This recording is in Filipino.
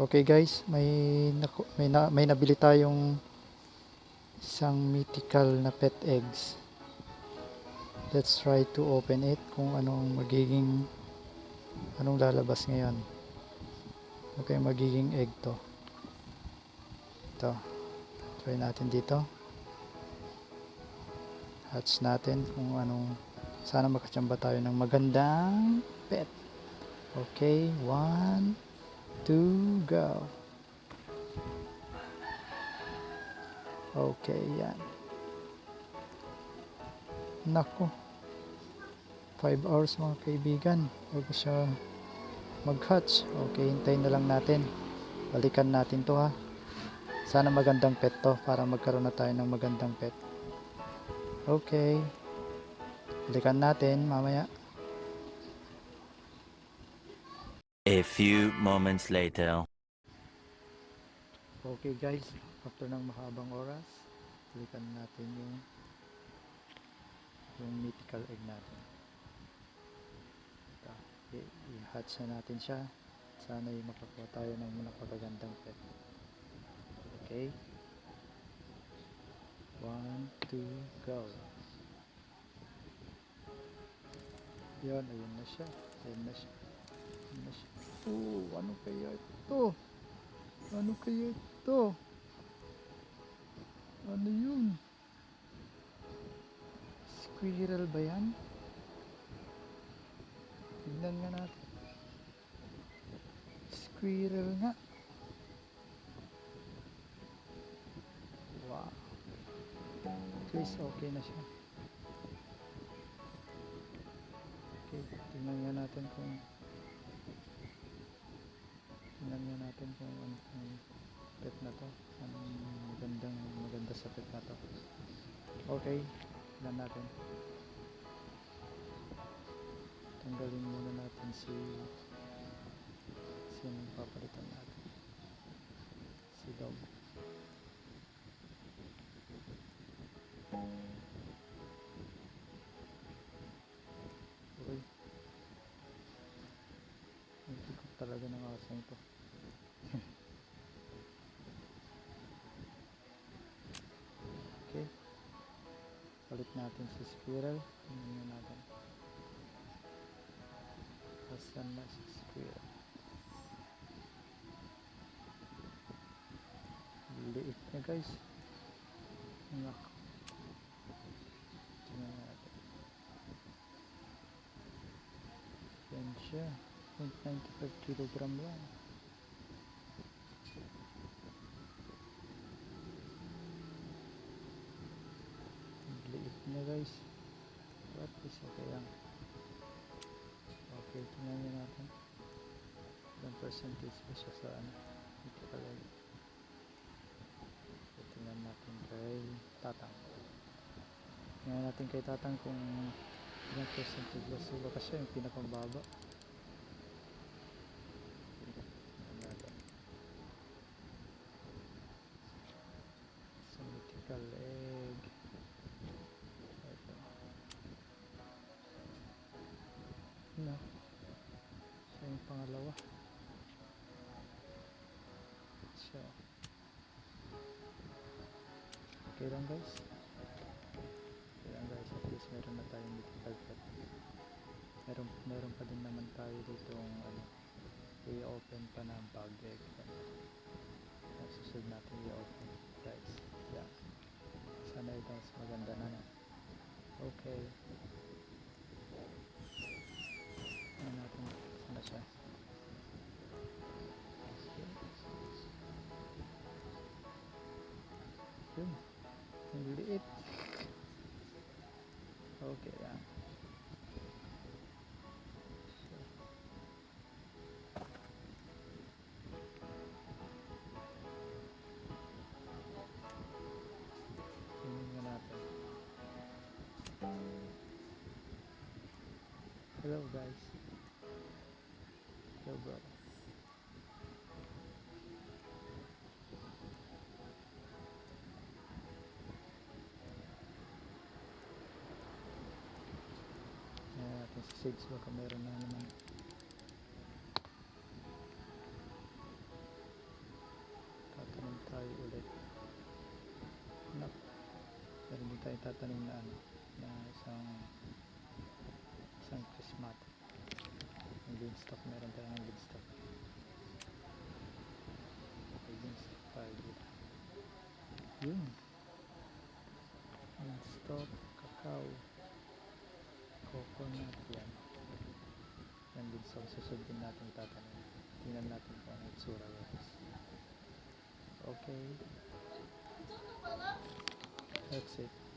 Okay guys, may nabili tayong isang mythical na pet eggs. Let's try to open it kung anong lalabas ngayon. Okay, magiging egg to. Ito. Try natin dito. Hatch natin kung sana makachamba tayo ng magandang pet. Okay, 1, 2, go. Okay, yan. Nako. 5 hours mga kaibigan bago siya mag-hatch. Okay, hintayin na lang natin. Balikan natin to ha. Sana magandang pet to para magkaroon na tayo ng magandang pet. Okay. Balikan natin mamaya. A few moments later. Okay guys, after ng mahabang oras, balikan natin yung mythical egg natin. Ito, i-hatch na natin siya. Sana makakuha tayo ng napakagandang pet. Okay. 1, 2, go. Yan, ayun na siya. Ayun na siya. Ayun na siya. Oh, ano kaya ito? Ano kaya ito? Ano yun? Squirrel ba yan? Tignan nga natin. Squirrel nga. Wow. Guys, okay na siya. Okay, tignan nga natin kung anong pet na to. Anong maganda sa pet na to. Okay, tignan natin. Tanggalin muna natin si anong papalitan natin. Si dog. Okay. Ang tikot talaga ng asong to. Okay. Palit natin si squirrel. Tingnan natin. Asan na si squirrel? Liit niya guys. Nak. Tingnan natin. Yan siya. 0.95 kilogram lang. Liit niya guys. What is okay lang. Okay, tingnan natin. Ilang percentage ba siya sa ito talaga. So, tingnan natin kay Tatang. Tingnan natin kay Tatang kung ilang percentage ba. So, baka siya yung pinakababa. So, mythical egg. Ito. No. Siya yung pangalawa. Siya. Okay lang guys. Okay lang guys. At least meron na tayong mythical pet. Meron pa din naman tayo dito i-open pa na bag egg. Susunod natin i-open guys. Yeah. Sana ito mas maganda na no. Okay. Ano natin sana siya. Yun. Ang liit. Okay yan. Tingnan natin. Hello guys. Hello bro. Tingnan natin si Sigs baka meron na naman. tayo tatanim na ano, na isang prismatic. Yung beanstalk, meron tayong beanstalk. Okay, beanstalk tayo dito. Yun. Beanstalk, cacao, coconut, yan. Yan din sa susunod din natin tatanim. Tingnan natin kung ano itsura guys. Okay. That's it.